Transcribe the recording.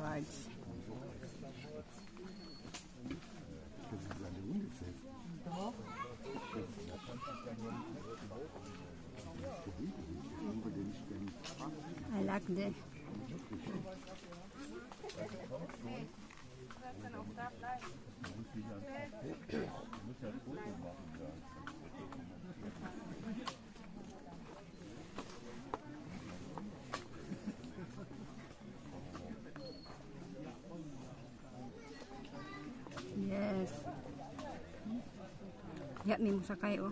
Birds. Das ist eine ungefähr. Doch. I like this. Yes. Ya, may musakay oh.